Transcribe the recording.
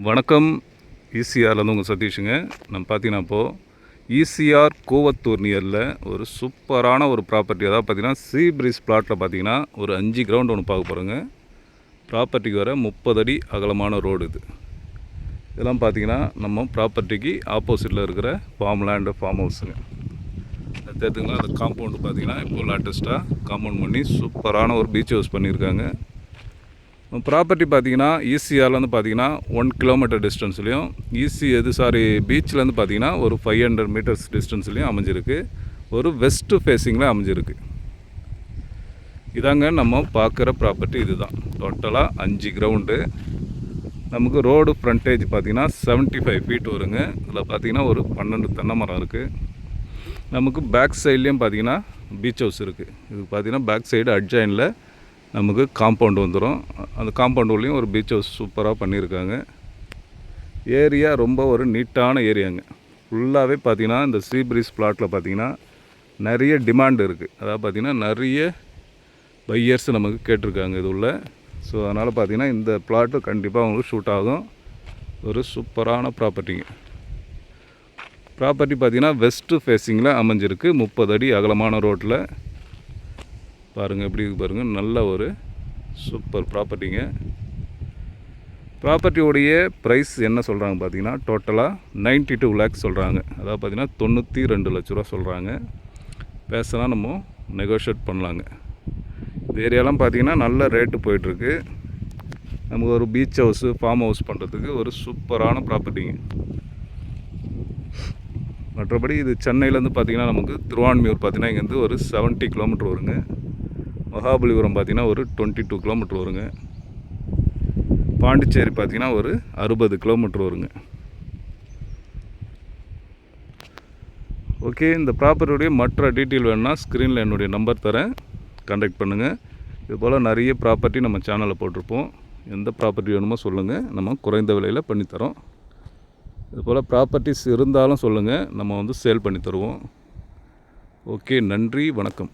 வணக்கம். ஈசிஆர்லேருந்து உங்கள் சதீஷுங்க. நம்ம பார்த்தீங்கன்னா இப்போது ஈசிஆர் கோவத்தூர் நியரில் ஒரு சூப்பரான ஒரு ப்ராப்பர்ட்டி, அதாவது பார்த்தீங்கன்னா சீ பிரீஸ் பிளாட்டில் பார்த்தீங்கன்னா ஒரு 5 கிரவுண்ட் ஒன்று பார்க்க போகிறோங்க. ப்ராப்பர்ட்டிக்கு வர 30 அடி அகலமான ரோடு இது. இதெல்லாம் பார்த்தீங்கன்னா நம்ம ப்ராப்பர்ட்டிக்கு ஆப்போசிட்டில் இருக்கிற ஃபார்ம் லேண்டு, ஃபார்ம் ஹவுஸுங்க. அது தெரிஞ்சுங்களா, அந்த காம்பவுண்டு பார்த்தீங்கன்னா இப்போது லேட்டஸ்ட்டாக காம்பவுண்ட் பண்ணி சூப்பரான ஒரு பீச் ஹவுஸ் பண்ணியிருக்காங்க. ப்ராப்பர்ட்டி பார்த்தீங்கன்னா ஈசிஆர்லேருந்து பார்த்தீங்கன்னா 1 கிலோமீட்டர் டிஸ்டன்ஸ்லையும், பீச்லேருந்து பார்த்தீங்கன்னா ஒரு 500 மீட்டர்ஸ் டிஸ்டன்ஸ்லையும் அமைஞ்சிருக்கு. ஒரு வெஸ்ட்டு ஃபேஸிங்கில் அமைஞ்சிருக்கு. இதாங்க நம்ம பார்க்குற ப்ராப்பர்ட்டி. இதுதான் டோட்டலாக 5 கிரவுண்டு. நமக்கு ரோடு ஃப்ரண்டேஜ் பார்த்தீங்கன்னா 75 ஃபீட் வருங்க. இதில் பார்த்தீங்கன்னா ஒரு 12 தென்னை மரம் இருக்குது. நமக்கு பேக் சைட்லேயும் பார்த்தீங்கன்னா பீச் ஹவுஸ் இருக்குது. இது பார்த்தீங்கன்னா பேக் சைடு அட்ஜாயினில் நமக்கு காம்பவுண்டு வந்துடும். அந்த காம்பவுண்டுலேயும் ஒரு பீச் ஹவுஸ் சூப்பராக பண்ணியிருக்காங்க. ஏரியா ரொம்ப ஒரு நீட்டான ஏரியாங்க. ஃபுல்லாகவே பார்த்திங்கன்னா இந்த சீ பிரீஸ் பிளாட்டில் பார்த்திங்கன்னா நிறைய டிமாண்ட் இருக்குது. அதாவது பார்த்திங்கன்னா நிறைய பையர்ஸ் நமக்கு கேட்டிருக்காங்க இது உள்ள. ஸோ அதனால் பார்த்திங்கன்னா இந்த பிளாட்டு கண்டிப்பாக அவங்களுக்கு ஷூட் ஆகும். ஒரு சூப்பரான ப்ராப்பர்ட்டிங்க. ப்ராப்பர்ட்டி பார்த்திங்கன்னா வெஸ்ட்டு ஃபேஸிங்கில் அமைஞ்சிருக்கு. 30 அடி அகலமான ரோட்டில் பாருங்கள், எப்படி இருக்கு பாருங்கள். நல்ல ஒரு சூப்பர் ப்ராப்பர்ட்டிங்க. ப்ராப்பர்ட்டியோடைய ப்ரைஸ் என்ன சொல்கிறாங்க பார்த்தீங்கன்னா டோட்டலாக 92 லேக்ஸ் சொல்கிறாங்க. அதாவது பார்த்திங்கன்னா 92 லட்ச ரூபா சொல்கிறாங்க. பேசினா நம்ம நெகோஷியேட் பண்ணலாங்க. இந்த ஏரியாலாம் பார்த்திங்கன்னா நல்ல ரேட்டு போயிட்டுருக்கு. நமக்கு ஒரு பீச் ஹவுஸு, ஃபார்ம் ஹவுஸ் பண்ணுறதுக்கு ஒரு சூப்பரான ப்ராப்பர்ட்டிங்க. மற்றபடி இது சென்னையிலேருந்து பார்த்திங்கன்னா நமக்கு திருவான்மியூர் பார்த்திங்கன்னா இங்கேருந்து ஒரு 70 கிலோமீட்டர் வருங்க. மகாபலிபுரம் பார்த்திங்கன்னா ஒரு 22 கிலோமீட்டர் வருங்க. பாண்டிச்சேரி பார்த்திங்கன்னா ஒரு 60 கிலோமீட்டர் வருங்க. ஓகே, இந்த ப்ராப்பர்ட்டியுடைய மற்ற டீட்டெயில் வேணுன்னா ஸ்க்ரீனில் என்னுடைய நம்பர் தரேன், கான்டாக்ட் பண்ணுங்கள். இதுபோல் நிறைய ப்ராப்பர்ட்டி நம்ம சேனலில் போட்டிருப்போம். எந்த ப்ராப்பர்ட்டி வேணுமோ சொல்லுங்கள், நம்ம குறைந்த விலையில் பண்ணித்தரோம். இதுபோல் ப்ராப்பர்ட்டிஸ் இருந்தாலும் சொல்லுங்கள், நம்ம சேல் பண்ணி தருவோம். ஓகே, நன்றி, வணக்கம்.